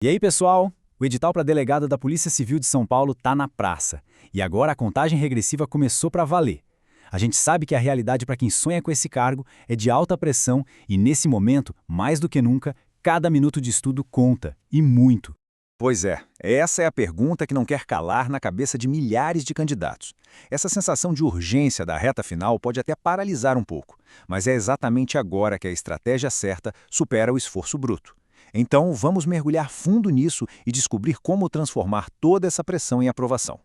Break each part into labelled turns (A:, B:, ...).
A: E aí, pessoal? O edital para delegado da Polícia Civil de São Paulo tá na praça. E agora a contagem regressiva começou para valer. A gente sabe que a realidade para quem sonha com esse cargo é de alta pressão e, nesse momento, mais do que nunca, cada minuto de estudo conta, e muito.
B: Pois é, essa é a pergunta que não quer calar na cabeça de milhares de candidatos. Essa sensação de urgência da reta final pode até paralisar um pouco, mas é exatamente agora que a estratégia certa supera o esforço bruto. Então, vamos mergulhar fundo nisso e descobrir como transformar toda essa pressão em aprovação.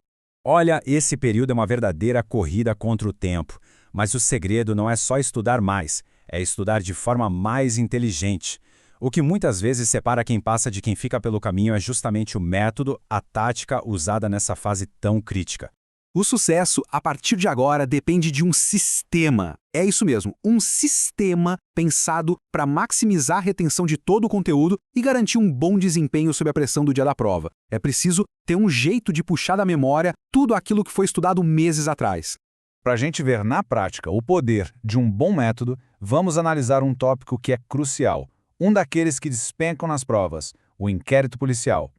C: Olha, esse período é uma verdadeira corrida contra o tempo. Mas o segredo não é só estudar mais, é estudar de forma mais inteligente. O que muitas vezes separa quem passa de quem fica pelo caminho é justamente o método, a tática usada nessa fase tão crítica.
D: O sucesso, a partir de agora, depende de um sistema. É isso mesmo, um sistema pensado para maximizar a retenção de todo o conteúdo e garantir um bom desempenho sob a pressão do dia da prova. É preciso ter um jeito de puxar da memória tudo aquilo que foi estudado meses atrás.
B: Para a gente ver na prática o poder de um bom método, vamos analisar um tópico que é crucial, um daqueles que despencam nas provas, o inquérito policial.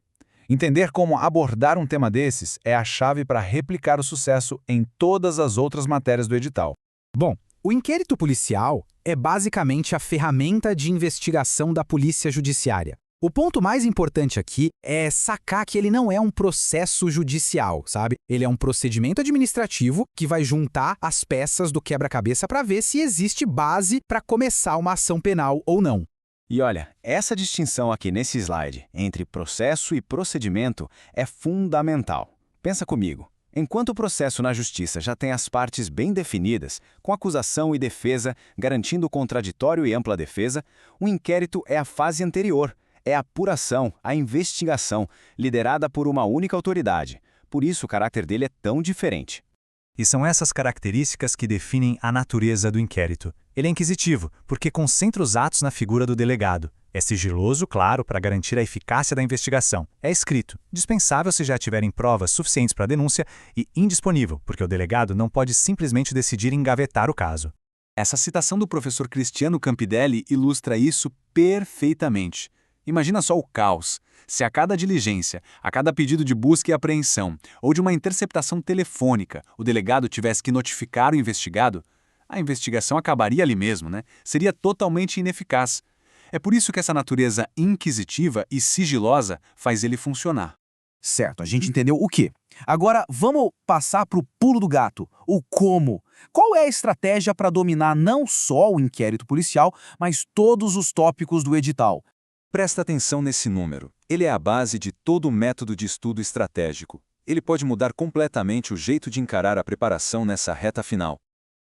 B: Entender como abordar um tema desses é a chave para replicar o sucesso em todas as outras matérias do edital.
D: Bom, o inquérito policial é basicamente a ferramenta de investigação da polícia judiciária. O ponto mais importante aqui é sacar que ele não é um processo judicial, sabe? Ele é um procedimento administrativo que vai juntar as peças do quebra-cabeça para ver se existe base para começar uma ação penal ou não.
B: E olha, essa distinção aqui nesse slide entre processo e procedimento é fundamental. Pensa comigo. Enquanto o processo na justiça já tem as partes bem definidas, com acusação e defesa, garantindo contraditório e ampla defesa, o inquérito é a fase anterior, é a apuração, a investigação, liderada por uma única autoridade. Por isso o caráter dele é tão diferente.
C: E são essas características que definem a natureza do inquérito. Ele é inquisitivo, porque concentra os atos na figura do delegado. É sigiloso, claro, para garantir a eficácia da investigação. É escrito, dispensável se já tiverem provas suficientes para a denúncia e indisponível, porque o delegado não pode simplesmente decidir engavetar o caso.
B: Essa citação do professor Cristiano Campidelli ilustra isso perfeitamente. Imagina só o caos. Se a cada diligência, a cada pedido de busca e apreensão, ou de uma interceptação telefônica, o delegado tivesse que notificar o investigado, a investigação acabaria ali mesmo, né? Seria totalmente ineficaz. É por isso que essa natureza inquisitiva e sigilosa faz ele funcionar.
D: Certo, a gente entendeu o quê? Agora, vamos passar para o pulo do gato, o como. Qual é a estratégia para dominar não só o inquérito policial, mas todos os tópicos do edital?
B: Presta atenção nesse número. Ele é a base de todo o método de estudo estratégico. Ele pode mudar completamente o jeito de encarar a preparação nessa reta final.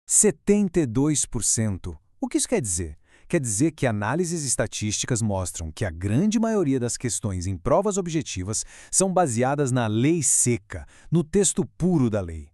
C: 72%. O que isso quer dizer? Quer dizer que análises estatísticas mostram que a grande maioria das questões em provas objetivas são baseadas na lei seca, no texto puro da lei.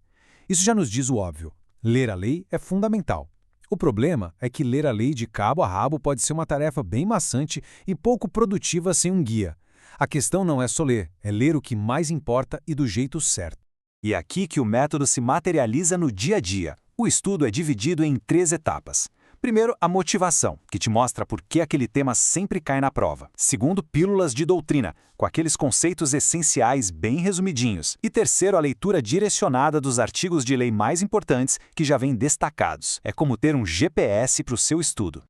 C: Isso já nos diz o óbvio. Ler a lei é fundamental. O problema é que ler a lei de cabo a rabo pode ser uma tarefa bem maçante e pouco produtiva sem um guia. A questão não é só ler, é ler o que mais importa e do jeito certo.
B: E é aqui que o método se materializa no dia a dia. O estudo é dividido em 3 etapas. Primeiro, a motivação, que te mostra por que aquele tema sempre cai na prova. Segundo, pílulas de doutrina, com aqueles conceitos essenciais bem resumidinhos. E terceiro, a leitura direcionada dos artigos de lei mais importantes que já vêm destacados. É como ter um GPS para o seu estudo.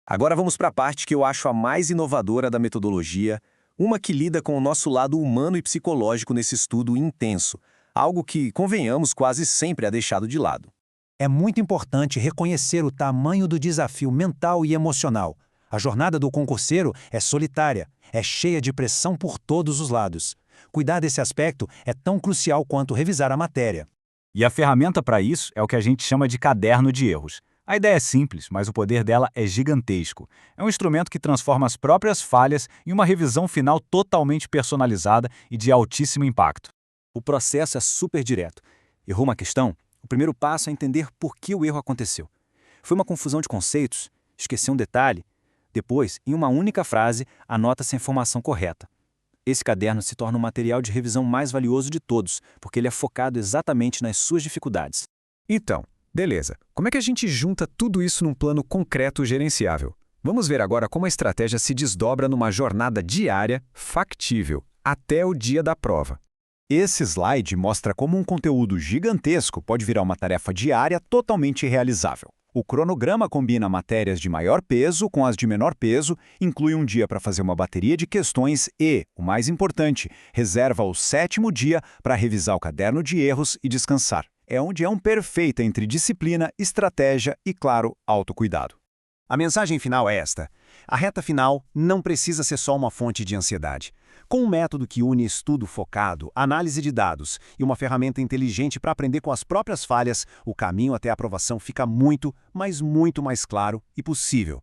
B: Agora vamos para a parte que eu acho a mais inovadora da metodologia, uma que lida com o nosso lado humano e psicológico nesse estudo intenso, algo que, convenhamos, quase sempre é deixado de lado.
E: É muito importante reconhecer o tamanho do desafio mental e emocional. A jornada do concurseiro é solitária, é cheia de pressão por todos os lados. Cuidar desse aspecto é tão crucial quanto revisar a matéria.
C: E a ferramenta para isso é o que a gente chama de caderno de erros. A ideia é simples, mas o poder dela é gigantesco. É um instrumento que transforma as próprias falhas em uma revisão final totalmente personalizada e de altíssimo impacto.
B: O processo é super direto. Errou uma questão? O primeiro passo é entender por que o erro aconteceu. Foi uma confusão de conceitos? Esqueceu um detalhe? Depois, em uma única frase, anota-se a informação correta. Esse caderno se torna o material de revisão mais valioso de todos, porque ele é focado exatamente nas suas dificuldades.
F: Então, beleza. Como é que a gente junta tudo isso num plano concreto gerenciável?
B: Vamos ver agora como a estratégia se desdobra numa jornada diária, factível, até o dia da prova. Esse slide mostra como um conteúdo gigantesco pode virar uma tarefa diária totalmente realizável. O cronograma combina matérias de maior peso com as de menor peso, inclui um dia para fazer uma bateria de questões e, o mais importante, reserva o 7º dia para revisar o caderno de erros e descansar. É um dia perfeito entre disciplina, estratégia e, claro, autocuidado. A mensagem final é esta: a reta final não precisa ser só uma fonte de ansiedade. Com um método que une estudo focado, análise de dados e uma ferramenta inteligente para aprender com as próprias falhas, o caminho até a aprovação fica muito, mas muito mais claro e possível.